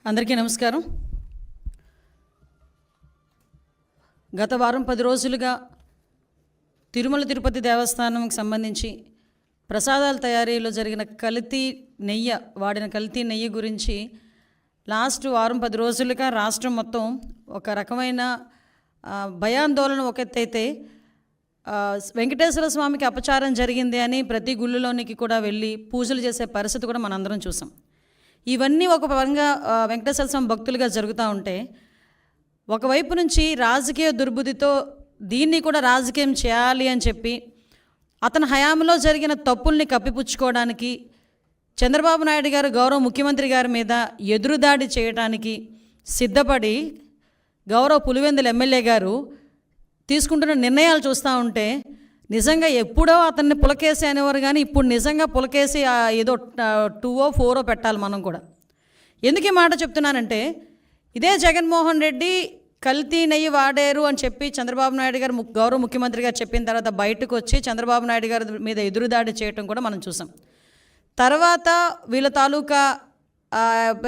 అందరికీ నమస్కారం. గత వారం 10 రోజులుగా తిరుమల తిరుపతి దేవస్థానంకి సంబంధించి ప్రసాదాల తయారీలో జరిగిన వాడిన కల్తీ నెయ్యి గురించి లాస్ట్ వారం 10 రోజులుగా రాష్ట్రం మొత్తం ఒక రకమైన భయాందోళన ఒక ఎత్తైతే వెంకటేశ్వర స్వామికి అపచారం జరిగింది అని ప్రతి గుళ్ళలోనికి కూడా వెళ్ళి పూజలు చేసే పరిస్థితి కూడా మనందరం చూసాం. ఇవన్నీ ఒక పరంగా వెంకటేశ్వర స్వామి భక్తులుగా జరుగుతూ ఉంటే, ఒకవైపు నుంచి రాజకీయ దుర్బుద్ధితో దీన్ని కూడా రాజకీయం చేయాలి అని చెప్పి అతని హయాంలో జరిగిన తప్పుల్ని కప్పిపుచ్చుకోవడానికి చంద్రబాబు నాయుడు గారు గౌరవ ముఖ్యమంత్రి గారి మీద ఎదురుదాడి చేయడానికి సిద్ధపడి గౌరవ పులివెందుల ఎమ్మెల్యే గారు తీసుకుంటున్న నిర్ణయాలు చూస్తూ ఉంటే నిజంగా ఎప్పుడో అతన్ని పులకేసి అనేవారు, కానీ ఇప్పుడు నిజంగా పులకేసి ఏదో 2 or 4 పెట్టాలి మనం కూడా. ఎందుకు ఈ మాట చెప్తున్నానంటే, ఇదే జగన్మోహన్ రెడ్డి కల్తీ నెయ్యి వాడారు అని చెప్పి చంద్రబాబు నాయుడు గారు గౌరవ ముఖ్యమంత్రి గారు చెప్పిన తర్వాత బయటకు వచ్చి చంద్రబాబు నాయుడు గారి మీద ఎదురుదాడి చేయటం కూడా మనం చూసాం. తర్వాత వీళ్ళ తాలూకా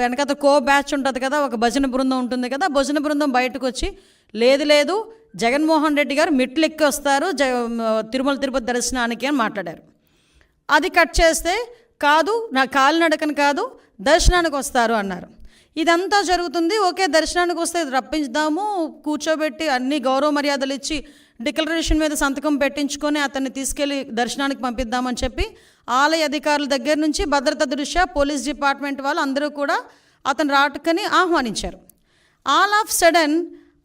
వెనకత బ్యాచ్ ఉంటుంది కదా, ఒక భజన బృందం ఉంటుంది కదా, భజన బృందం బయటకు వచ్చి లేదు జగన్మోహన్ రెడ్డి గారు మెట్లు ఎక్కి వస్తారు తిరుమల తిరుపతి దర్శనానికి అని మాట్లాడారు. అది కట్ చేస్తే కాదు, నా కాలినడకని కాదు, దర్శనానికి వస్తారు అన్నారు. ఇదంతా జరుగుతుంది. ఓకే, దర్శనానికి వస్తే రప్పించుదాము, కూర్చోబెట్టి అన్ని గౌరవ మర్యాదలు ఇచ్చి డిక్లరేషన్ మీద సంతకం పెట్టించుకొని అతన్ని తీసుకెళ్ళి దర్శనానికి పంపిద్దామని చెప్పి ఆలయ అధికారుల దగ్గర నుంచి భద్రతా దృష్ట్యా పోలీస్ డిపార్ట్మెంట్ వాళ్ళు అందరూ కూడా అతను రాటుకని ఆహ్వానించారు. ఆల్ ఆఫ్ సడన్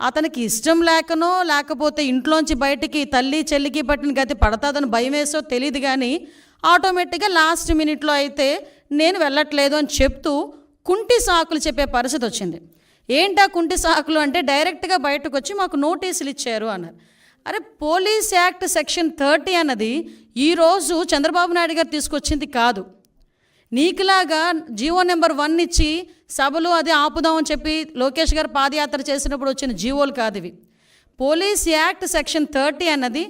అతనికి ఇష్టం లేకనో లేకపోతే ఇంట్లోంచి బయటికి తల్లి చెల్లికి పట్టిన గతి పడతాదని భయం వేసో తెలియదు, కానీ ఆటోమేటిక్గా లాస్ట్ మినిట్లో అయితే నేను వెళ్ళట్లేదు అని చెప్తూ కుంటి సాకులు చెప్పే పరిస్థితి వచ్చింది. ఏంటా కుంటి సాకులు అంటే, డైరెక్ట్గా బయటకు వచ్చి మాకు నోటీసులు ఇచ్చారు అన్నారు. అరే, పోలీస్ యాక్ట్ సెక్షన్ 30 అన్నది ఈరోజు చంద్రబాబు నాయుడు గారు తీసుకొచ్చింది కాదు. నీకులాగా జీవో నెంబర్ 1 ఇచ్చి సభలు అది ఆపుదామని చెప్పి లోకేష్ గారు పాదయాత్ర చేసినప్పుడు వచ్చిన జీవోలు కాదు ఇవి. పోలీస్ యాక్ట్ సెక్షన్ 30 అన్నది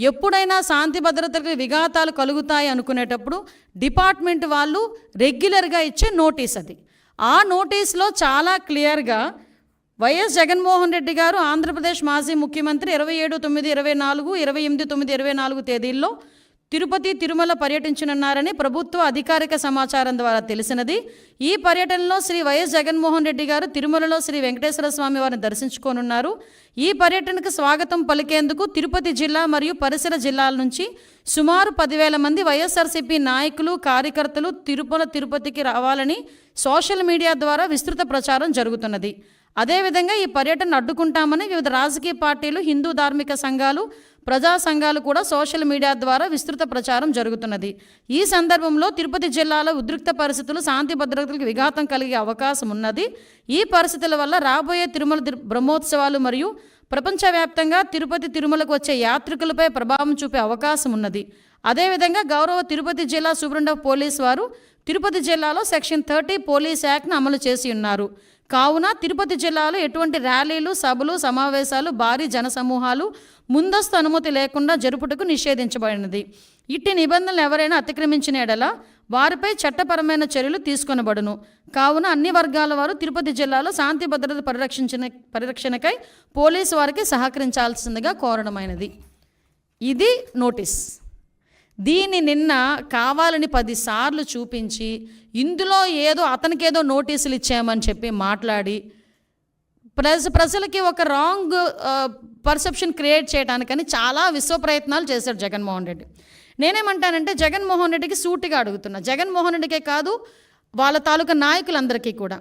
ఎప్పుడైనా శాంతి భద్రతలకు విఘాతాలు కలుగుతాయి అనుకునేటప్పుడు డిపార్ట్మెంట్ వాళ్ళు రెగ్యులర్గా ఇచ్చే నోటీస్ అది. ఆ నోటీస్లో చాలా క్లియర్గా వైఎస్ జగన్మోహన్ రెడ్డి గారు ఆంధ్రప్రదేశ్ మాజీ ముఖ్యమంత్రి 27/9/24, 28/9/24 తేదీల్లో తిరుపతి తిరుమల పర్యటించనున్నారని ప్రభుత్వ అధికారిక సమాచారం ద్వారా తెలిసినది. ఈ పర్యటనలో శ్రీ వైఎస్ జగన్మోహన్ రెడ్డి గారు తిరుమలలో శ్రీ వెంకటేశ్వర స్వామి వారిని దర్శించుకోనున్నారు. ఈ పర్యటనకు స్వాగతం పలికేందుకు తిరుపతి జిల్లా మరియు పరిసర జిల్లాల నుంచి సుమారు 10,000 మంది వైఎస్ఆర్సీపీ నాయకులు, కార్యకర్తలు తిరుపతికి రావాలని సోషల్ మీడియా ద్వారా విస్తృత ప్రచారం జరుగుతున్నది. అదేవిధంగా ఈ పర్యటన అడ్డుకుంటామని వివిధ రాజకీయ పార్టీలు, హిందూ ధార్మిక సంఘాలు, ప్రజా సంఘాలు కూడా సోషల్ మీడియా ద్వారా విస్తృత ప్రచారం జరుగుతున్నది. ఈ సందర్భంలో తిరుపతి జిల్లాలో ఉద్రిక్త పరిస్థితులు, శాంతి భద్రతలకు విఘాతం కలిగే అవకాశం ఉన్నది. ఈ పరిస్థితుల వల్ల రాబోయే తిరుమల బ్రహ్మోత్సవాలు మరియు ప్రపంచవ్యాప్తంగా తిరుపతి తిరుమలకు వచ్చే యాత్రికులపై ప్రభావం చూపే అవకాశం ఉన్నది. అదేవిధంగా గౌరవ తిరుపతి జిల్లా సూపరింటెండెంట్ ఆఫ్ పోలీస్ వారు తిరుపతి జిల్లాలో సెక్షన్ 30 పోలీస్ యాక్ట్ను అమలు చేసి ఉన్నారు. కావున తిరుపతి జిల్లాలో ఎటువంటి ర్యాలీలు, సభలు, సమావేశాలు, భారీ జనసమూహాలు ముందస్తు అనుమతి లేకుండా జరుపుటకు నిషేధించబడినది. ఇట్టి నిబంధనలు ఎవరైనా అతిక్రమించిన ఎడల వారిపై చట్టపరమైన చర్యలు తీసుకొనబడును. కావున అన్ని వర్గాల వారు తిరుపతి జిల్లాలో శాంతి భద్రత పరిరక్షణకై పోలీసు వారికి సహకరించాల్సిందిగా కోరడమైనది. ఇది నోటీస్. దీన్ని నిన్న కావాలని 10 సార్లు చూపించి ఇందులో అతనికేదో నోటీసులు ఇచ్చామని చెప్పి మాట్లాడి ప్రజలకి ఒక రాంగ్ పర్సెప్షన్ క్రియేట్ చేయడానికని చాలా విశ్వ ప్రయత్నాలు చేశాడు జగన్మోహన్ రెడ్డి. నేనేమంటానంటే, జగన్మోహన్ రెడ్డికి సూటిగా అడుగుతున్నా, జగన్మోహన్ రెడ్డికే కాదు వాళ్ళ తాలూకా నాయకులందరికీ కూడా,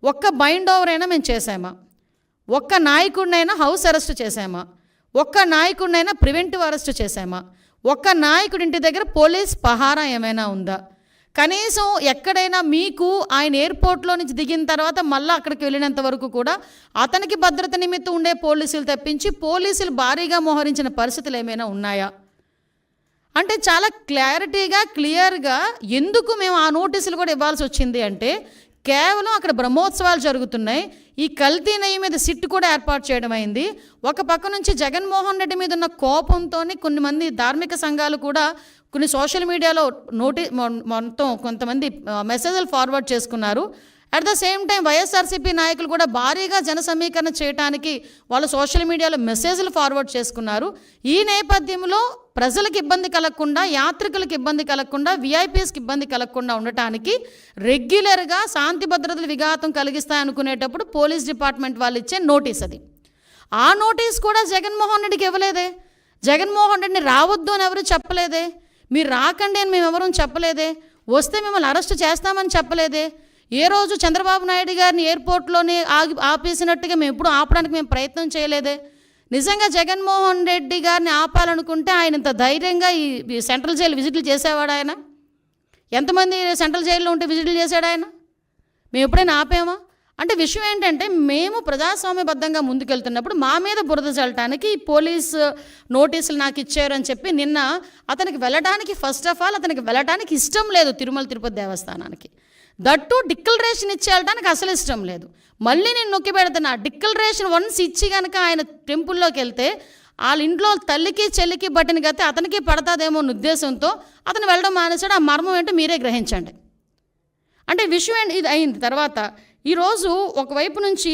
ఒక్క బైండ్ ఓవర్ అయినా మేము చేసామా? ఒక్క నాయకుడినైనా హౌస్ అరెస్ట్ చేసామా? ఒక్క నాయకుడినైనా ప్రివెంటివ్ అరెస్ట్ చేసామా? ఒక్క నాయకుడి ఇంటి దగ్గర పోలీస్ పహారా ఏమైనా ఉందా? కనీసం ఎక్కడైనా మీకు ఆయన ఎయిర్పోర్ట్లో నుంచి దిగిన తర్వాత మళ్ళీ అక్కడికి వెళ్ళినంత వరకు కూడా అతనికి భద్రత నిమిత్తం ఉండే పోలీసులు తప్పించి పోలీసులు భారీగా మోహరించిన పరిస్థితులు ఏమైనా ఉన్నాయా? అంటే చాలా క్లియర్గా ఎందుకు మేము ఆ నోటీసులు కూడా ఇవ్వాల్సి వచ్చింది అంటే, కేవలం అక్కడ బ్రహ్మోత్సవాలు జరుగుతున్నాయి. ఈ కల్తీ నెయ్యి మీద సిట్ కూడా ఏర్పాటు చేయడం అయింది. ఒక పక్క నుంచి జగన్మోహన్ రెడ్డి మీద ఉన్న కోపంతో కొన్ని మంది ధార్మిక సంఘాలు కూడా కొన్ని సోషల్ మీడియాలో మొత్తం కొంతమంది మెసేజ్లు ఫార్వర్డ్ చేసుకున్నారు. At the same time YSRCP నాయకులు కూడా భారీగా జన సమీకరణ చేయడానికి వాళ్ళు సోషల్ మీడియాలో మెసేజ్లు ఫార్వర్డ్ చేసుకున్నారు. ఈ నేపథ్యంలో ప్రజలకు ఇబ్బంది కలగకుండా, యాత్రికులకు ఇబ్బంది కలగకుండా, విఐపీస్కి ఇబ్బంది కలగకుండా ఉండటానికి రెగ్యులర్గా శాంతి భద్రతలు విఘాతం కలిగిస్తాయనుకునేటప్పుడు పోలీస్ డిపార్ట్మెంట్ వాళ్ళు ఇచ్చే నోటీస్ అది. ఆ నోటీస్ కూడా జగన్మోహన్ రెడ్డికి ఇవ్వలేదే. జగన్మోహన్ రెడ్డిని రావద్దు అని ఎవరు చెప్పలేదే. మీరు రాకండి అని మేము ఎవరూ చెప్పలేదే. వస్తే మిమ్మల్ని అరెస్ట్ చేస్తామని చెప్పలేదే. ఏ రోజు చంద్రబాబు నాయుడు గారిని ఎయిర్పోర్ట్లోనే ఆపేసినట్టుగా మేము ఎప్పుడు ఆపడానికి మేము ప్రయత్నం చేయలేదే. నిజంగా జగన్మోహన్ రెడ్డి గారిని ఆపాలనుకుంటే ఆయన ఇంత ధైర్యంగా ఈ సెంట్రల్ జైలు విజిట్లు చేసేవాడు ఆయన? ఎంతమంది సెంట్రల్ జైల్లో ఉంటే విజిట్లు చేశాడు ఆయన? మేము ఎప్పుడైనా ఆపామా? అంటే విషయం ఏంటంటే, మేము ప్రజాస్వామ్యబద్ధంగా ముందుకెళ్తున్నప్పుడు మా మీద బురద చల్లటానికి పోలీసు నోటీసులు నాకు ఇచ్చారు అని చెప్పి నిన్న అతనికి వెళ్ళడానికి, ఫస్ట్ ఆఫ్ ఆల్ అతనికి వెళ్ళడానికి ఇష్టం లేదు తిరుమల తిరుపతి దేవస్థానానికి. దట్టు డిక్లరేషన్ ఇచ్చి వెళ్ళడానికి అసలు ఇష్టం లేదు. మళ్ళీ నేను నొక్కి పెడుతున్నా, డిక్లరేషన్ వన్స్ ఇచ్చి కనుక ఆయన టెంపుల్లోకి వెళ్తే వాళ్ళ ఇంట్లో తల్లికి చెల్లికి బట్టిన గతే అతనికి పడతాదేమో అన్న ఉద్దేశంతో అతను వెళ్ళడం మానేశాడు. ఆ మర్మం ఏంటో మీరే గ్రహించండి. అంటే విషయం ఇది అయింది. తర్వాత ఈరోజు ఒకవైపు నుంచి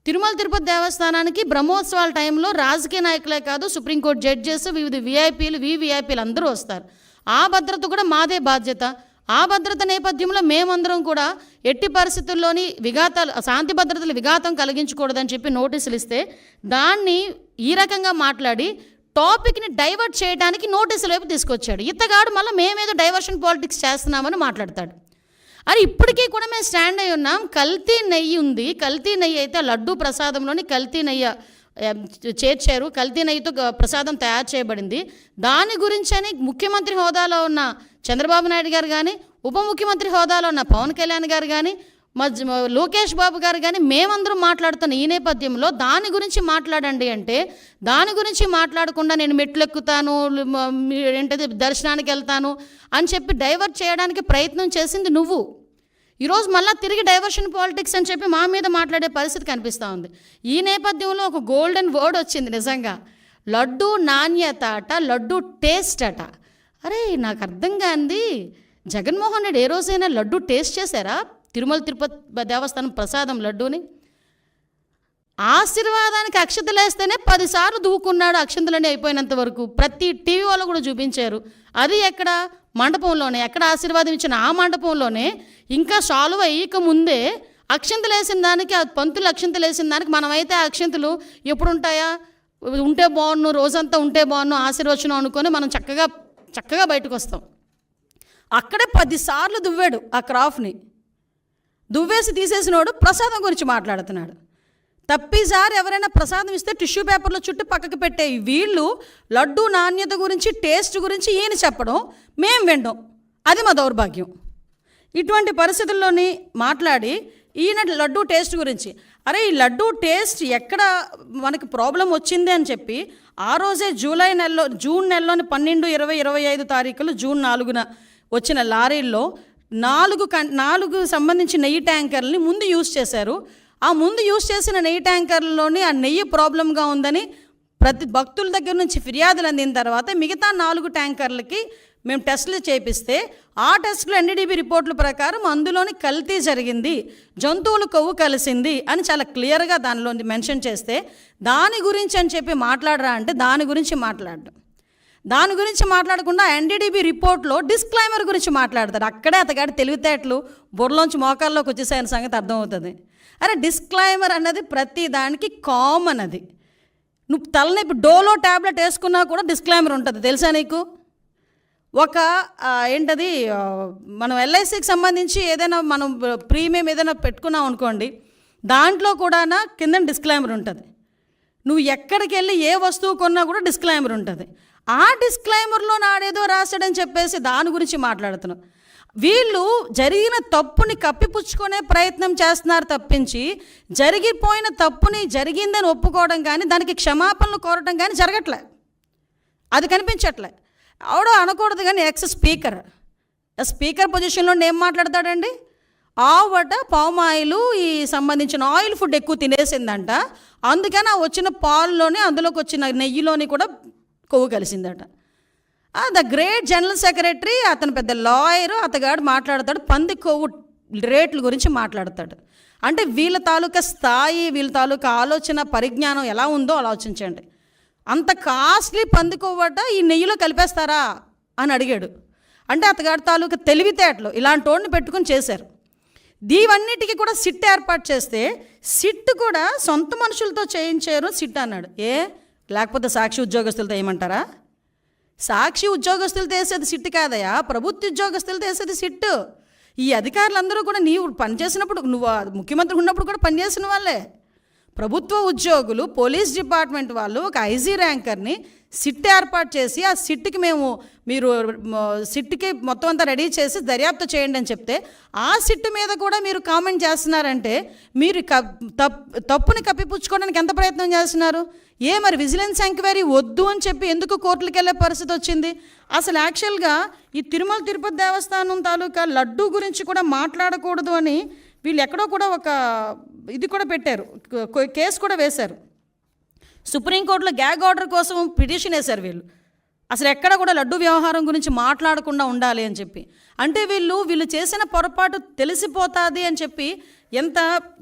తిరుమల తిరుపతి దేవస్థానానికి బ్రహ్మోత్సవాల టైంలో రాజకీయ నాయకులే కాదు, సుప్రీంకోర్టు జడ్జెస్, వివిధ విఐపీలు, వివిఐపీలు అందరూ వస్తారు. ఆ భద్రత కూడా మాదే బాధ్యత. ఆ భద్రత నేపథ్యంలో మేమందరం కూడా ఎట్టి పరిస్థితుల్లోని విఘాతాలు, శాంతి భద్రతలు విఘాతం కలిగించకూడదని చెప్పి నోటీసులు ఇస్తే దాన్ని ఈ రకంగా మాట్లాడి టాపిక్ని డైవర్ట్ చేయడానికి నోటీసుల వైపు తీసుకొచ్చాడు. ఇతగాడు మళ్ళీ మేమేదో డైవర్షన్ పాలిటిక్స్ చేస్తున్నామని మాట్లాడతాడు. అని ఇప్పటికీ కూడా మేము స్టాండ్ అయి ఉన్నాం. కల్తీ నెయ్యి ఉంది. కల్తీ నెయ్యి అయితే లడ్డూ ప్రసాదంలోని కల్తీ నెయ్యి చేర్చారు. కల్తీ నెయ్యితో ప్రసాదం తయారు చేయబడింది. దాని గురించని ముఖ్యమంత్రి హోదాలో ఉన్న చంద్రబాబు నాయుడు గారు కానీ, ఉప ముఖ్యమంత్రి హోదాలో ఉన్న పవన్ కళ్యాణ్ గారు కానీ, లోకేష్ బాబు గారు కానీ మేమందరం మాట్లాడుతున్న ఈ నేపథ్యంలో దాని గురించి మాట్లాడండి అంటే, దాని గురించి మాట్లాడకుండా నేను మెట్లు ఎక్కుతాను, ఏంటది దర్శనానికి వెళ్తాను అని చెప్పి డైవర్ట్ చేయడానికి ప్రయత్నం చేసింది నువ్వు. ఈరోజు మళ్ళీ తిరిగి డైవర్షన్ పాలిటిక్స్ అని చెప్పి మా మీద మాట్లాడే పరిస్థితి కనిపిస్తూ ఉంది. ఈ నేపథ్యంలో ఒక గోల్డెన్ వర్డ్ వచ్చింది నిజంగా, లడ్డు నాణ్యత అట, లడ్డు టేస్ట్ అట. అరే నాకు అర్థం కాంది, జగన్మోహన్ రెడ్డి ఏ రోజైనా లడ్డు టేస్ట్ చేశారా? తిరుమల తిరుపతి దేవస్థానం ప్రసాదం లడ్డూని ఆశీర్వాదానికి అక్షతలు వేస్తేనే 10 సార్లు దూకున్నాడు. అక్షంతలన్నీ అయిపోయినంత వరకు ప్రతి టీవీ వాళ్ళు కూడా చూపించారు. అది ఎక్కడ? మండపంలోనే. ఎక్కడ ఆశీర్వాదం ఇచ్చిన ఆ మండపంలోనే. ఇంకా సాల్వ్ అయ్యక ముందే అక్షంతలు వేసిన దానికి, ఆ పంతులు అక్షంతలు వేసిన దానికి మనమైతే ఆ అక్షంతలు ఎప్పుడు ఉంటాయా? ఉంటే బాగున్ను, రోజంతా ఉంటే బాగున్ను, ఆశీర్వచనం అనుకొని మనం చక్కగా బయటకు వస్తాం. అక్కడే 10 సార్లు దువ్వాడు ఆ క్రాఫ్ని. దువ్వేసి తీసేసినోడు ప్రసాదం గురించి మాట్లాడుతున్నాడు. తప్పిసారి ఎవరైనా ప్రసాదం ఇస్తే టిష్యూ పేపర్లో చుట్టూ పక్కకి పెట్టే వీళ్ళు లడ్డు నాణ్యత గురించి, టేస్ట్ గురించి ఈయన చెప్పడం, మేము వినడం, అది మా దౌర్భాగ్యం. ఇటువంటి పరిస్థితుల్లోని మాట్లాడి ఈయన లడ్డు టేస్ట్ గురించి, అరే ఈ లడ్డు టేస్ట్ ఎక్కడ మనకి ప్రాబ్లం వచ్చింది అని చెప్పి ఆ రోజే జూన్ నెలలోని 12, 20, 25 తారీఖులు, జూన్ 4న వచ్చిన లారీల్లో 4 సంబంధించిన నెయ్యి ట్యాంకర్లని ముందు యూజ్ చేశారు. ఆ ముందు యూజ్ చేసిన నెయ్యి ట్యాంకర్లలోని ఆ నెయ్యి ప్రాబ్లంగా ఉందని ప్రతి భక్తుల దగ్గర నుంచి ఫిర్యాదులు అందిన తర్వాత మిగతా 4 ట్యాంకర్లకి మేము టెస్టులు చేపిస్తే ఆ టెస్టులు ఎన్డీడీబీ రిపోర్టుల ప్రకారం అందులోని కల్తీ జరిగింది, జంతువుల కొవ్వు కలిసింది అని చాలా క్లియర్గా దానిలో మెన్షన్ చేస్తే దాని గురించి అని చెప్పి మాట్లాడరా అంటే దాని గురించి మాట్లాడకుండా ఎన్డీడీబీ రిపోర్ట్లో డిస్క్లైమర్ గురించి మాట్లాడతారు. అక్కడే అతగాడి తెలివితేటలు బుర్రలోంచి మోకాల్లోకి వచ్చేసాయని సంగతి అర్థమవుతుంది. అరే డిస్క్లైమర్ అన్నది ప్రతి దానికి కామన్. అది నువ్వు తలనొప్పి డోలో ట్యాబ్లెట్ వేసుకున్నా కూడా డిస్క్లైమర్ ఉంటుంది, తెలుసా నీకు? ఒక ఏంటది, మనం ఎల్ఐసికి సంబంధించి ఏదైనా మనం ప్రీమియం ఏదైనా పెట్టుకున్నాం అనుకోండి, దాంట్లో కూడా కింద డిస్క్లైమర్ ఉంటుంది. నువ్వు ఎక్కడికి వెళ్ళి ఏ వస్తువు కొన్నా కూడా డిస్క్లైమర్ ఉంటుంది. ఆ డిస్క్లైమర్లో నాడేదో రాశాడని చెప్పేసి దాని గురించి మాట్లాడుతున్నావు. వీళ్ళు జరిగిన తప్పుని కప్పిపుచ్చుకునే ప్రయత్నం చేస్తున్నారు తప్పించి జరిగిపోయిన తప్పుని జరిగిందని ఒప్పుకోవడం కానీ దానికి క్షమాపణలు కోరడం కానీ జరగట్లే, అది కనిపించట్లే. ఆవిడ అనకూడదు కానీ స్పీకర్ పొజిషన్లో ఏం మాట్లాడతాడండి? ఆవట పామాయిలు ఈ సంబంధించిన ఆయిల్ ఫుడ్ ఎక్కువ తినేసిందంట, అందుకని ఆ వచ్చిన పాల్లోనే అందులోకి వచ్చిన నెయ్యిలోని కూడా కొవ్వు కలిసిందట. ద గ్రేట్ జనరల్ సెక్రటరీ, అతను పెద్ద లాయరు, అతగాడు మాట్లాడతాడు పంది కొవ్వు రేట్ల గురించి మాట్లాడతాడు. అంటే వీళ్ళ తాలూకా స్థాయి, వీళ్ళ తాలూకా ఆలోచన పరిజ్ఞానం ఎలా ఉందో ఆలోచించండి. అంత కాస్ట్లీ పందికొవ్వట ఈ నెయ్యిలో కలిపేస్తారా అని అడిగాడు. అంటే అతగాడి తాలూకా తెలివితేటలు ఇలాంటి వాడిని పెట్టుకుని చేశారు. దీవన్నిటికీ కూడా సిట్ ఏర్పాటు చేస్తే సిట్ కూడా సొంత మనుషులతో చేయించారు సిట్ అన్నాడు. లేకపోతే సాక్షి ఉద్యోగస్తులతో ఏమంటారా? సాక్షి ఉద్యోగస్తులతో వేసేది సిట్ కాదయా, ప్రభుత్వ ఉద్యోగస్తులతో వేసేది సిట్టు. ఈ అధికారులందరూ కూడా నీవు పనిచేసినప్పుడు, నువ్వు ముఖ్యమంత్రి ఉన్నప్పుడు కూడా పనిచేసిన వాళ్ళే. ప్రభుత్వ ఉద్యోగులు, పోలీస్ డిపార్ట్మెంట్ వాళ్ళు ఒక ఐజీ ర్యాంకర్ని సిట్ ఏర్పాటు చేసి ఆ సిట్కి మీరు సిట్కి మొత్తం అంతా రెడీ చేసి దర్యాప్తు చేయండి అని చెప్తే ఆ సిట్ మీద కూడా మీరు కామెంట్ చేస్తున్నారంటే మీరు తప్పుని కప్పిపుచ్చుకోవడానికి ఎంత ప్రయత్నం చేస్తున్నారు? మరి విజిలెన్స్ ఎంక్వైరీ వద్దు అని చెప్పి ఎందుకు కోర్టులకు వెళ్ళే పరిస్థితి వచ్చింది? అసలు యాక్చువల్గా ఈ తిరుమల తిరుపతి దేవస్థానం తాలూకా లడ్డూ గురించి కూడా మాట్లాడకూడదు అని వీళ్ళు ఎక్కడో కూడా ఒక ఇది కూడా పెట్టారు, కేసు కూడా వేశారు. సుప్రీంకోర్టులో గ్యాగ్ ఆర్డర్ కోసం పిటిషన్ వేశారు వీళ్ళు. అసలు ఎక్కడ కూడా లడ్డు వ్యవహారం గురించి మాట్లాడకుండా ఉండాలి అని చెప్పి. అంటే వీళ్ళు చేసిన పొరపాటు తెలిసిపోతుంది అని చెప్పి ఎంత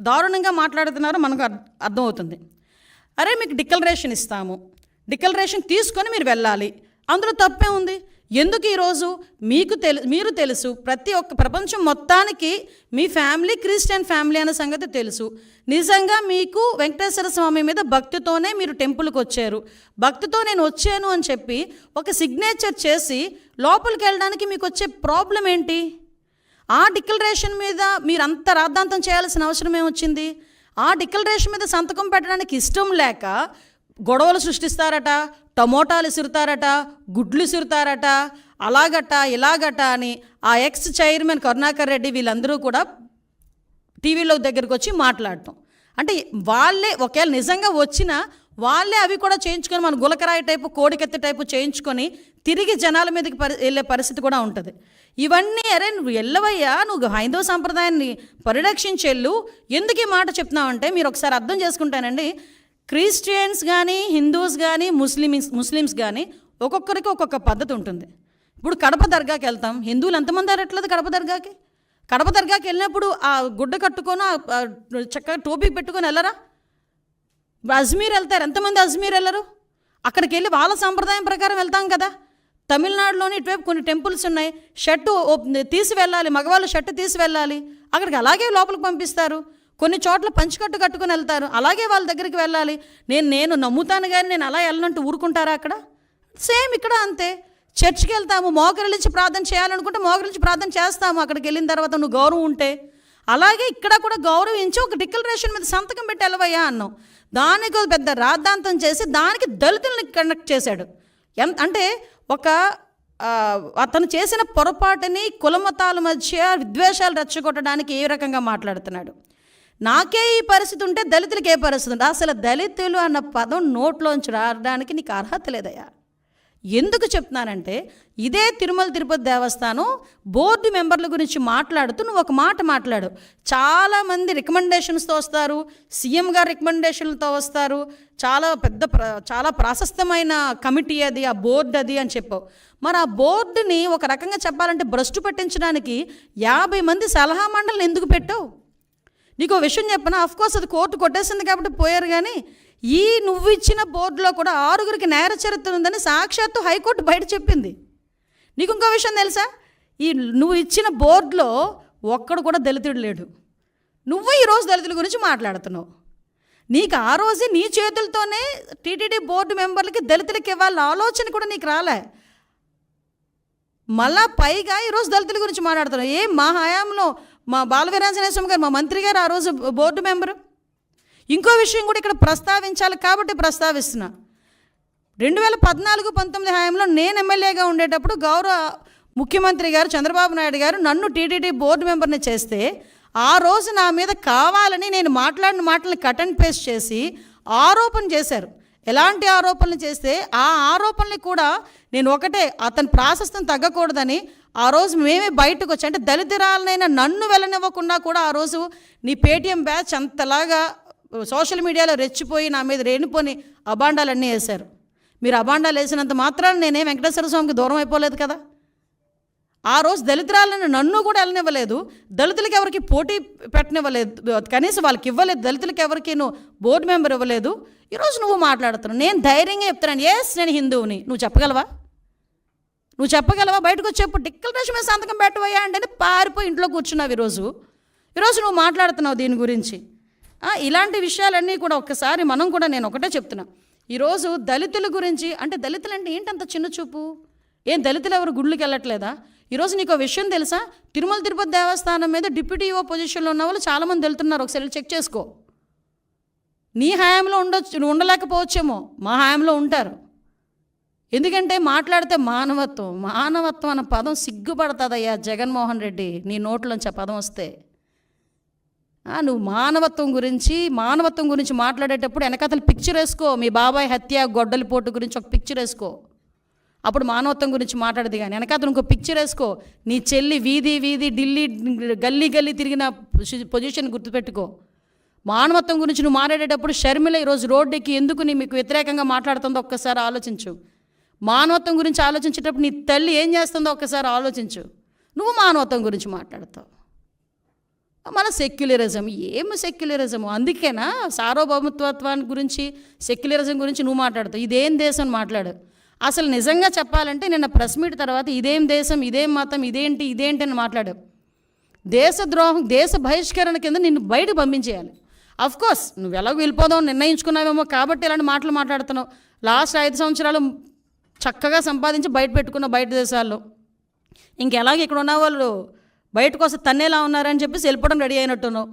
దారుణంగా మాట్లాడుతున్నారో మనకు అర్థమవుతుంది. అరే మీకు డిక్లరేషన్ ఇస్తాము, డిక్లరేషన్ తీసుకొని మీరు వెళ్ళాలి, అందులో తప్పే ఉంది. ఎందుకు ఈరోజు మీరు తెలుసు, ప్రతి ఒక్క ప్రపంచం మొత్తానికి మీ ఫ్యామిలీ క్రిస్టియన్ ఫ్యామిలీ అనే సంగతి తెలుసు. నిజంగా మీకు వెంకటేశ్వర స్వామి మీద భక్తితోనే మీరు టెంపుల్కి వచ్చారు, భక్తితో నేను వచ్చాను అని చెప్పి ఒక సిగ్నేచర్ చేసి లోపలికి వెళ్ళడానికి మీకు వచ్చే ప్రాబ్లం ఏంటి? ఆ డిక్లరేషన్ మీద మీరు అంత రాద్ధాంతం చేయాల్సిన అవసరం ఏమొచ్చింది? ఆ డిక్లరేషన్ మీద సంతకం పెట్టడానికి ఇష్టం లేక గొడవలు సృష్టిస్తారట, టమోటాలు ఇసురుతారట, గుడ్లు ఇసురుతారట, అలాగట ఇలాగట అని ఆ ఎక్స్ చైర్మన్ కరుణాకర్ రెడ్డి వీళ్ళందరూ కూడా టీవీలో దగ్గరికి వచ్చి మాట్లాడటం. అంటే వాళ్ళే ఒకవేళ నిజంగా వచ్చినా వాళ్ళే అవి కూడా చేయించుకొని మన గులకరాయి టైపు, కోడికెత్తి టైపు చేయించుకొని తిరిగి జనాల మీదకి వెళ్ళే పరిస్థితి కూడా ఉంటుంది. ఇవన్నీ అరే నువ్వు వెళ్ళవయ్యా, నువ్వు హైందవ సంప్రదాయాన్ని పరిరక్షించెళ్ళు, ఎందుకు ఈ మాట చెప్తున్నావంటే మీరు ఒకసారి అర్థం చేసుకుంటానండి. క్రిస్టియన్స్ కానీ, హిందూస్ కానీ, ముస్లిమ్స్ కానీ ఒక్కొక్కరికి ఒక్కొక్క పద్ధతి ఉంటుంది. ఇప్పుడు కడప దర్గాకి వెళ్తాం, హిందువులు ఎంతమంది అరట్లేదు కడప దర్గాకి? కడప దర్గాకి వెళ్ళినప్పుడు ఆ గుడ్డ కట్టుకొని చక్కగా టోపీ పెట్టుకొని వెళ్ళరా? అజ్మీర్ వెళ్తారు, ఎంతమంది అజ్మీర్ వెళ్ళరు? అక్కడికి వెళ్ళి వాళ్ళ సంప్రదాయం ప్రకారం వెళ్తాం కదా. తమిళనాడులోని ఇటువైపు కొన్ని టెంపుల్స్ ఉన్నాయి, షర్టు తీసి వెళ్ళాలి, మగవాళ్ళు షర్టు తీసి వెళ్ళాలి, అక్కడికి అలాగే లోపలికి పంపిస్తారు. కొన్ని చోట్ల పంచికట్టు కట్టుకుని వెళ్తారు, అలాగే వాళ్ళ దగ్గరికి వెళ్ళాలి. నేను నమ్ముతాను కానీ నేను అలా వెళ్ళనంటూ ఊరుకుంటారా? అక్కడ సేమ్ ఇక్కడ అంతే. చర్చికి వెళ్తాము, మోకరిల్లించి ప్రార్థన చేయాలనుకుంటే మోకరిల్లించి ప్రార్థన చేస్తాము అక్కడికి వెళ్ళిన తర్వాత నువ్వు గౌరవం ఉంటే. అలాగే ఇక్కడ కూడా గౌరవించి ఒక డిక్లరేషన్ మీద సంతకం పెట్టి వెళ్ళవయ్యా అన్నాం. దానికి పెద్ద రాద్ధాంతం చేసి దానికి దళితుల్ని కండక్ట్ చేశాడు. అంటే అతను చేసిన పొరపాటుని కులమతాల మధ్య విద్వేషాలు రెచ్చగొట్టడానికి ఏ రకంగా మాట్లాడుతున్నాడు. నాకే ఈ పరిస్థితి ఉంటే దళితులకి ఏ పరిస్థితి ఉంటే? అసలు దళితులు అన్న పదం నోట్లోంచి రావడానికి నీకు అర్హత లేదయ్యా. ఎందుకు చెప్తున్నానంటే ఇదే తిరుమల తిరుపతి దేవస్థానం బోర్డు మెంబర్ల గురించి మాట్లాడుతూ నువ్వు ఒక మాట మాట్లాడు. చాలామంది రికమెండేషన్స్తో వస్తారు, సీఎం గారు రికమెండేషన్లతో వస్తారు, చాలా ప్రాశస్తమైన కమిటీ అది, ఆ బోర్డు అది అని చెప్పావు. మరి ఆ బోర్డుని ఒక రకంగా చెప్పాలంటే భ్రష్టు పట్టించడానికి 50 మంది సలహా మండలిని ఎందుకు పెట్టావు? నీకు విషయం చెప్పనా, అఫ్కోర్స్ అది కోర్టు కొట్టేసింది కాబట్టి పోయారు, కానీ నువ్వు ఇచ్చిన బోర్డులో కూడా 6గురికి నేర చరిత్ర ఉందని సాక్షాత్తు హైకోర్టు బయట చెప్పింది. నీకు ఇంకో విషయం తెలుసా? నువ్వు ఇచ్చిన బోర్డులో ఒక్కడు కూడా దళితుడు లేడు. నువ్వు ఈరోజు దళితుల గురించి మాట్లాడుతున్నావు. నీకు ఆ రోజు నీ చేతులతోనే టీటీడీ బోర్డు మెంబర్లకి దళితులకి ఇవ్వాలన్న ఆలోచన కూడా నీకు రాలే. మళ్ళా పైగా ఈరోజు దళితుల గురించి మాట్లాడుతున్నావు. మా హయాంలో మా బాలవీరాంజనేయ స్వామి గారు, మా మంత్రి గారు ఆ రోజు బోర్డు మెంబరు. ఇంకో విషయం కూడా ఇక్కడ ప్రస్తావించాలి కాబట్టి ప్రస్తావిస్తున్నా. 2014-19 హయాంలో నేను ఎమ్మెల్యేగా ఉండేటప్పుడు గౌరవ ముఖ్యమంత్రి గారు చంద్రబాబు నాయుడు గారు నన్ను టీటీడీ బోర్డు మెంబర్ని చేస్తే ఆ రోజు నా మీద కావాలని నేను మాట్లాడిన మాటలను కట్ అండ్ పేస్ట్ చేసి ఆరోపణ చేశారు. ఎలాంటి ఆరోపణలు చేస్తే ఆ ఆరోపణలు కూడా నేను ఒకటే, అతని ప్రాశస్తం తగ్గకూడదని ఆ రోజు మేమే బయటకు వచ్చి, అంటే దళితురాలనైనా నన్ను వెళ్ళనివ్వకుండా కూడా ఆ రోజు నీ పేటీఎం బ్యాచ్ అంతలాగా సోషల్ మీడియాలో రెచ్చిపోయి నా మీద రేణిపోని అబాండాలన్నీ వేశారు. మీరు అబాండాలు వేసినంత మాత్రాన నేనే వెంకటేశ్వర స్వామికి దూరం అయిపోలేదు కదా. ఆ రోజు దళితురాలను నన్ను కూడా వెళ్ళనివ్వలేదు, దళితులకి ఎవరికి పోటీ పెట్టనివ్వలేదు, కనీసం వాళ్ళకి ఇవ్వలేదు, దళితులకి ఎవరికి నువ్వు బోర్డు మెంబర్ ఇవ్వలేదు. ఈరోజు నువ్వు మాట్లాడుతున్నావు. నేను ధైర్యంగా చెప్తున్నాను, ఎస్ నేను హిందువుని. నువ్వు చెప్పగలవా? బయటకు వచ్చి చెప్పు, డిక్లరేషన్ మీద సంతకం పెట్టవయ్యా అంటే పారిపోయి ఇంట్లో కూర్చున్నావు. ఈరోజు నువ్వు మాట్లాడుతున్నావు దీని గురించి. ఇలాంటి విషయాలన్నీ కూడా ఒక్కసారి మనం కూడా, నేను ఒకటే చెప్తున్నా, ఈరోజు దళితుల గురించి అంటే దళితులు అంటే ఏంటంత చిన్న చూపు? ఏం దళితులు ఎవరు గుళ్ళకి వెళ్ళట్లేదా? ఈరోజు నీకు విషయం తెలుసా? తిరుమల తిరుపతి దేవస్థానం మీద డిప్యూటీ ఈవో పొజిషన్లో ఉన్న వాళ్ళు చాలామంది వెళ్తున్నారు. ఒకసారి చెక్ చేసుకో. నీ హయాంలో ఉండొచ్చు, నువ్వు ఉండలేకపోవచ్చేమో, మా హయాంలో ఉంటారు. ఎందుకంటే మాట్లాడితే మానవత్వం అన్న పదం సిగ్గుపడుతుందయ్యా జగన్మోహన్ రెడ్డి, నీ నోట్లోంచి ఆ పదం వస్తే. నువ్వు మానవత్వం గురించి మాట్లాడేటప్పుడు వెనకతలు పిక్చర్ వేసుకో. మీ బాబాయ్ హత్య, గొడ్డలిపోటు గురించి ఒక పిక్చర్ వేసుకో, అప్పుడు మానవత్వం గురించి మాట్లాడేది. కానీ వెనకతను ఇంకో పిక్చర్ వేసుకో. నీ చెల్లి వీధి ఢిల్లీ గల్లీ తిరిగిన పొజిషన్ గుర్తుపెట్టుకో. మానవత్వం గురించి నువ్వు మాట్లాడేటప్పుడు షర్మిల ఈరోజు రోడ్డుకి ఎందుకు మీకు వ్యతిరేకంగా మాట్లాడుతుందో ఒక్కసారి ఆలోచించు. మానవత్వం గురించి ఆలోచించేటప్పుడు నీ తల్లి ఏం చేస్తుందో ఒక్కసారి ఆలోచించు. నువ్వు మానవత్వం గురించి మాట్లాడతావు. మన సెక్యులరిజం, ఏమి సెక్యులరిజము? అందుకేనా సార్వభౌమత్వాన్ని గురించి, సెక్యులరిజం గురించి నువ్వు మాట్లాడతావు. ఇదేం దేశం మాట్లాడు. అసలు నిజంగా చెప్పాలంటే నిన్న ప్రెస్ మీట్ తర్వాత ఇదేం దేశం, ఇదేం మతం, ఇదేంటి అని మాట్లాడావు. దేశద్రోహం, దేశ బహిష్కరణ కింద నిన్ను బయటకు పంపించేయాలి. అఫ్కోర్స్ నువ్వు ఎలాగో వెళ్ళిపోదాం నిర్ణయించుకున్నావేమో కాబట్టి ఇలాంటి మాటలు మాట్లాడుతున్నావు. లాస్ట్ 5 సంవత్సరాలు చక్కగా సంపాదించి బయట పెట్టుకున్నావు బయట దేశాల్లో. ఇంకెలాగ ఇక్కడ ఉన్న వాళ్ళు బయటకు వస్తే తన్నేలా ఉన్నారని చెప్పేసి వెళ్ళిపోవడం రెడీ అయినట్టున్నావు.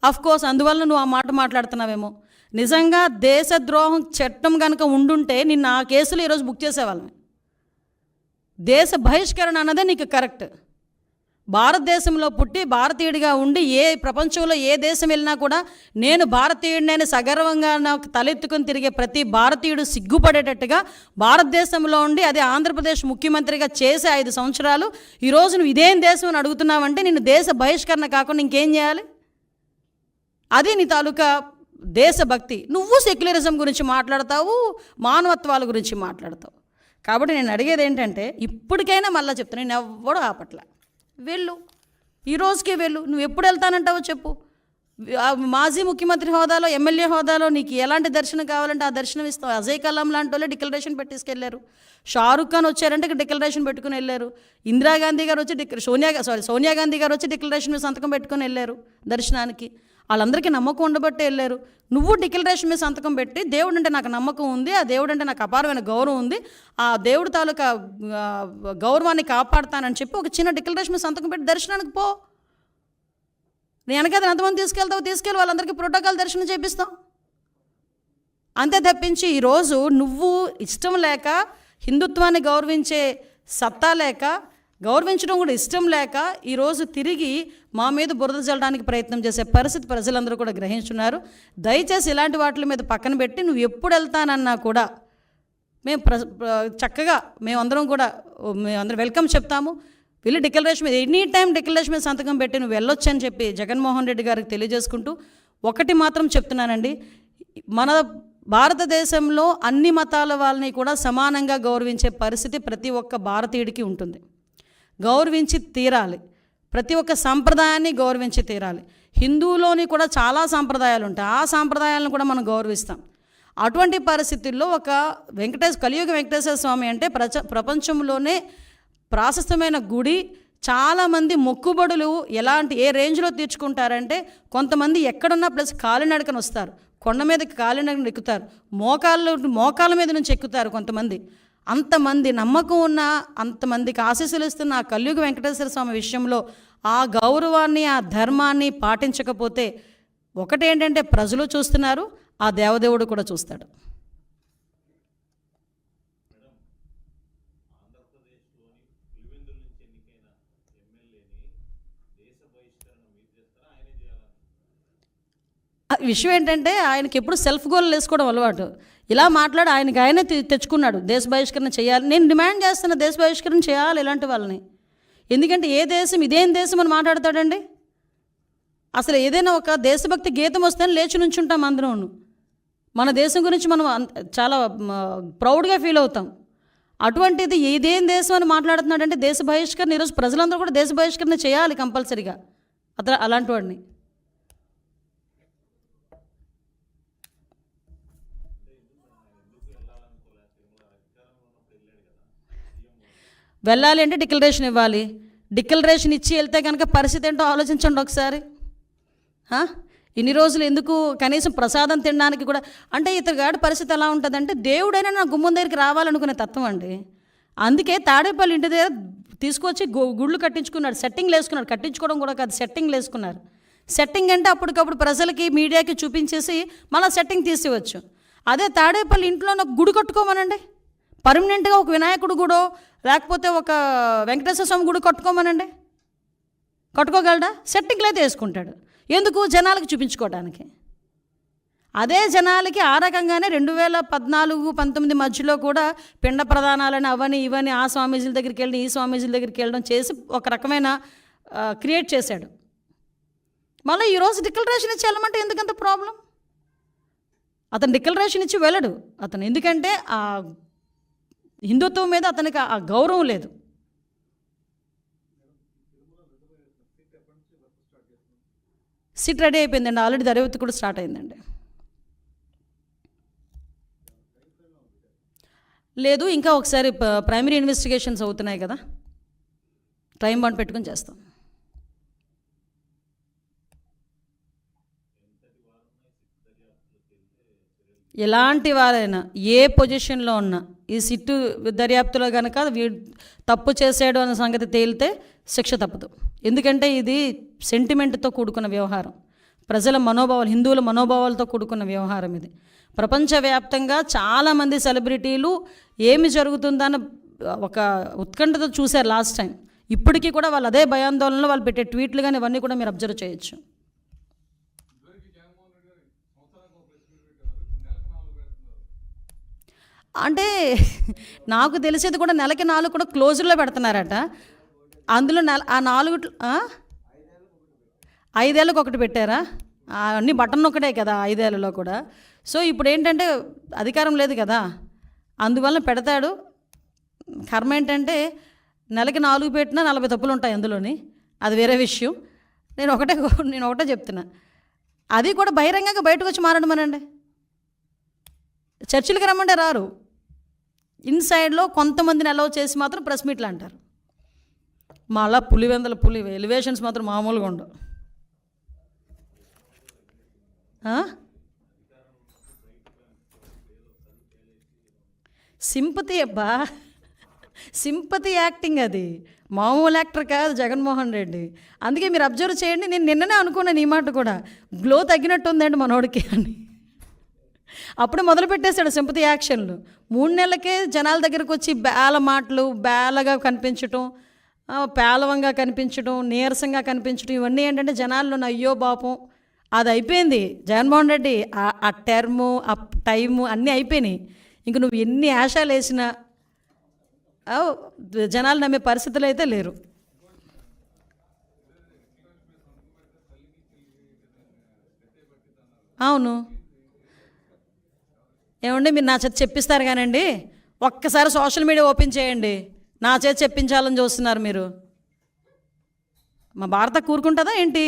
అఫ్కోర్స్ అందువల్ల నువ్వు ఆ మాట మాట్లాడుతున్నావేమో. నిజంగా దేశద్రోహం చట్టం కనుక ఉండుంటే నిన్న ఆ కేసులు ఈరోజు బుక్ చేసేవాళ్ళని. దేశ బహిష్కరణ అన్నదే నీకు కరెక్ట్. భారతదేశంలో పుట్టి భారతీయుడిగా ఉండి ప్రపంచంలో ఏ దేశం వెళ్ళినా కూడా నేను భారతీయుడిని సగర్వంగా నాకు తలెత్తుకుని తిరిగే ప్రతి భారతీయుడు సిగ్గుపడేటట్టుగా భారతదేశంలో ఉండి అదే ఆంధ్రప్రదేశ్ ముఖ్యమంత్రిగా చేసే 5 సంవత్సరాలు ఈరోజు నువ్వు ఇదేం దేశం అని అడుగుతున్నావంటే నిన్ను దేశ బహిష్కరణ కాకుండా ఇంకేం చేయాలి? అది నీ తాలూకా దేశభక్తి. నువ్వు సెక్యులరిజం గురించి మాట్లాడతావు, మానవత్వాల గురించి మాట్లాడతావు. కాబట్టి నేను అడిగేది ఏంటంటే, ఇప్పటికైనా మళ్ళీ చెప్తాను, నేను ఎవ్వడూ ఆపట్ల. వెళ్ళు, ఈరోజుకే వెళ్ళు. నువ్వు ఎప్పుడు వెళ్తానంటావో చెప్పు. మాజీ ముఖ్యమంత్రి హోదాలో, ఎమ్మెల్యే హోదాలో నీకు ఎలాంటి దర్శనం కావాలంటే ఆ దర్శనం ఇస్తావు. అజయ్ కలాం లాంటి వాళ్ళే డిక్లరేషన్ పెట్టేసుకెళ్ళారు. షారుఖ్ ఖాన్ వచ్చారంటే డిక్లరేషన్ పెట్టుకుని వెళ్ళారు. ఇందిరాగాంధీ గారు వచ్చి సోనియా గాంధీ గారు వచ్చి డిక్లరేషన్ మీద సంతకం పెట్టుకుని వెళ్ళారు దర్శనానికి. వాళ్ళందరికీ నమ్మకం ఉండబట్టే వెళ్ళారు. నువ్వు డిక్లరేషన్ మీద సంతకం పెట్టి దేవుడు అంటే నాకు నమ్మకం ఉంది, ఆ దేవుడు అంటే నాకు అపారమైన గౌరవం ఉంది, ఆ దేవుడు తాలూకా గౌరవాన్ని కాపాడుతానని చెప్పి ఒక చిన్న డిక్లరేషన్ మీద సంతకం పెట్టి దర్శనానికి పో. నేను వెనకైతే ఎంతమంది తీసుకెళ్ళి వాళ్ళందరికీ ప్రోటోకాల్ దర్శనం చేపిస్తాం. అంతే తప్పించి ఈరోజు నువ్వు ఇష్టం లేక, హిందుత్వాన్ని గౌరవించే సత్తా లేక, గౌరవించడం కూడా ఇష్టం లేక ఈరోజు తిరిగి మా మీద బురద చల్లడానికి ప్రయత్నం చేసే పరిస్థితి ప్రజలందరూ కూడా గ్రహించున్నారు. దయచేసి ఇలాంటి వాటి మీద పక్కన పెట్టి నువ్వు ఎప్పుడు వెళ్తానన్నా కూడా మేము చక్కగా మేమందరం వెల్కమ్ చెప్తాము. వెళ్ళి డిక్లరేషన్ మీద ఎనీ టైం డిక్లరేషన్ మీద సంతకం పెట్టి నువ్వు వెళ్ళొచ్చు అని చెప్పి జగన్మోహన్ రెడ్డి గారికి తెలియజేసుకుంటూ ఒకటి మాత్రం చెప్తున్నానండి, మన భారతదేశంలో అన్ని మతాల వాళ్ళని కూడా సమానంగా గౌరవించే పరిస్థితి ప్రతి ఒక్క భారతీయుడికి ఉంటుంది. గౌరవించి తీరాలి. ప్రతి ఒక్క సంప్రదాయాన్ని గౌరవించి తీరాలి. హిందువులోని కూడా చాలా సాంప్రదాయాలు ఉంటాయి, ఆ సాంప్రదాయాలను కూడా మనం గౌరవిస్తాం. అటువంటి పరిస్థితుల్లో ఒక కలియుగ వెంకటేశ్వర స్వామి అంటే ప్రపంచంలోనే ప్రాశస్తమైన గుడి. చాలామంది మొక్కుబడులు ఏ రేంజ్లో తీర్చుకుంటారంటే, కొంతమంది ఎక్కడున్నా ప్లస్ కాలినడకన వస్తారు, కొండ మీదకి కాలినడకన ఎక్కుతారు, మోకాళ్ళ మీద నుంచి ఎక్కుతారు కొంతమంది. అంతమంది నమ్మకం ఉన్న, అంతమందికి ఆశీస్సులు ఇస్తున్న ఆ కలియుగ వెంకటేశ్వర స్వామి విషయంలో ఆ గౌరవాన్ని, ఆ ధర్మాన్ని పాటించకపోతే ఒకటేంటంటే ప్రజలు చూస్తున్నారు, ఆ దేవదేవుడు కూడా చూస్తాడు. విషయం ఏంటంటే ఆయనకి ఎప్పుడు సెల్ఫ్ గోల్ వేసుకోవడం అలవాటు. ఇలా మాట్లాడి ఆయనే తెచ్చుకున్నాడు దేశ బహిష్కరణ చేయాలి. నేను డిమాండ్ చేస్తున్న దేశ బహిష్కరణ చేయాలి ఇలాంటి వాళ్ళని. ఎందుకంటే ఏ దేశం ఇదేం దేశం అని మాట్లాడతాడండి. అసలు ఏదైనా ఒక దేశభక్తి గీతం వస్తేనే లేచి నుంచుంటాం అందరూ. మన దేశం గురించి మనం చాలా ప్రౌడ్గా ఫీల్ అవుతాం. అటువంటిది ఇదేం దేశం అని మాట్లాడుతున్నాడంటే దేశ బహిష్కరణ. ఈరోజు ప్రజలందరూ కూడా దేశ బహిష్కరణ చేయాలి కంపల్సరీగా అలాంటి వాడిని. వెళ్ళాలి అంటే డిక్లరేషన్ ఇవ్వాలి. డిక్లరేషన్ ఇచ్చి వెళ్తే కనుక పరిస్థితి ఏంటో ఆలోచించండి ఒకసారి. ఇన్ని రోజులు ఎందుకు కనీసం ప్రసాదం తినడానికి కూడా, అంటే ఇతగాడి పరిస్థితి ఎలా ఉంటుందంటే దేవుడైనా నా గుమ్మం దగ్గరికి రావాలనుకునే తత్వం అండి. అందుకే తాడేపల్లి ఇంటి దగ్గర తీసుకొచ్చి గుళ్ళు కట్టించుకున్నాడు, సెట్టింగ్లు వేసుకున్నాడు. కట్టించుకోవడం కూడా కాదు, సెట్టింగ్లు వేసుకున్నారు. సెట్టింగ్ అంటే అప్పటికప్పుడు ప్రజలకి మీడియాకి చూపించేసి మళ్ళీ సెట్టింగ్ తీసేవచ్చు. అదే తాడేపల్లి ఇంట్లో ఒక గుడి కట్టుకోమనండి, పర్మనెంట్గా ఒక వినాయకుడు గుడో లేకపోతే ఒక వెంకటేశ్వర స్వామి గుడి కట్టుకోమనండి, కట్టుకోగలడా? సెట్టింగ్లు అయితే వేసుకుంటాడు. ఎందుకు? జనాలకు చూపించుకోవడానికి. అదే జనాలకి ఆ రకంగానే 2014-19 మధ్యలో కూడా పిండ ప్రదానాలని అవని ఇవని ఆ స్వామీజీల దగ్గరికి వెళ్ళి ఈ స్వామీజీల దగ్గరికి వెళ్ళడం చేసి ఒక రకమైన క్రియేట్ చేశాడు. మళ్ళీ ఈరోజు డిక్లరేషన్ ఇచ్చి వెళ్ళమంటే ఎందుకంత ప్రాబ్లం? అతను డిక్లరేషన్ ఇచ్చి వెళ్ళడు అతను, ఎందుకంటే ఆ హిందుత్వం మీద అతనికి ఆ గౌరవం లేదు. సిట్ రెడీ అయిపోయిందండి, ఆల్రెడీ దర్యాప్తు కూడా స్టార్ట్ అయిందండి. లేదు, ఇంకా ఒకసారి ప్రైమరీ ఇన్వెస్టిగేషన్స్ అవుతున్నాయి కదా, టైం బాండ్ పెట్టుకుని చేస్తాం. ఎలాంటి వారైనా ఏ పొజిషన్లో ఉన్నా ఈ సిట్టు దర్యాప్తులో కనుక తప్పు చేసాడు అన్న సంగతి తేలితే శిక్ష తప్పదు. ఎందుకంటే ఇది సెంటిమెంట్తో కూడుకున్న వ్యవహారం, ప్రజల మనోభావాలు, హిందువుల మనోభావాలతో కూడుకున్న వ్యవహారం ఇది. ప్రపంచవ్యాప్తంగా చాలామంది సెలబ్రిటీలు ఏమి జరుగుతుందని ఒక ఉత్కంఠతో చూశారు లాస్ట్ టైం. ఇప్పటికీ కూడా వాళ్ళు అదే భయాందోళనలో వాళ్ళు పెట్టే ట్వీట్లు కానీ ఇవన్నీ కూడా మీరు అబ్జర్వ్ చేయొచ్చు. అంటే నాకు తెలిసేది కూడా నెలకి 4 కూడా క్లోజర్లో పెడుతున్నారట. అందులో ఆ 4 5 ఏళ్ళకి ఒకటి పెట్టారా? అన్నీ బటన్ ఒకటే కదా 5 ఏళ్ళలో కూడా. సో ఇప్పుడు ఏంటంటే అధికారం లేదు కదా, అందువల్ల పెడతాడు. కర్మ ఏంటంటే నెలకి 4 పెట్టినా 40 తప్పులు ఉంటాయి అందులోని, అది వేరే విషయం. నేను ఒకటే చెప్తున్నా, అది కూడా బహిరంగంగా బయటకు వచ్చి మారడమనండి. చర్చిలకి రమ్మంటే రారు, ఇన్సైడ్లో కొంతమందిని అలౌ చేసి మాత్రం ప్రెస్ మీట్లు అంటారు. మళ్ళా పులి ఎలివేషన్స్ మాత్రం మామూలుగా ఉండవు. సింపతి అబ్బా, సింపతి యాక్టింగ్, అది మామూలు యాక్టర్ కాదు జగన్మోహన్ రెడ్డి. అందుకే మీరు అబ్జర్వ్ చేయండి, నేను నిన్ననే అనుకున్నాను ఈ మాట కూడా, గ్లో తగ్గినట్టు ఉందండి మనోడికి అని. అప్పుడు మొదలు పెట్టేశాడు సింపతి యాక్షన్లు. 3 నెలలకే జనాల దగ్గరకు వచ్చి బేల మాటలు, బేలగా కనిపించటం, పేలవంగా కనిపించడం, నీరసంగా కనిపించడం, ఇవన్నీ ఏంటంటే జనాల్లో అయ్యో పాపం అది అయిపోయింది. జగన్మోహన్ రెడ్డి ఆ టర్ము, ఆ టైము అన్నీ అయిపోయినాయి. ఇంక నువ్వు ఎన్ని ఆశాలు వేసినా జనాలు నమ్మే పరిస్థితులు అయితే లేరు. అవును, ఏమండి మీరు నా చేత చెప్పిస్తారు కానండి, ఒక్కసారి సోషల్ మీడియా ఓపెన్ చేయండి, నా చేత చెప్పించాలని చూస్తున్నారు మీరు. మా భారత కూరుకుంటుందా ఏంటి?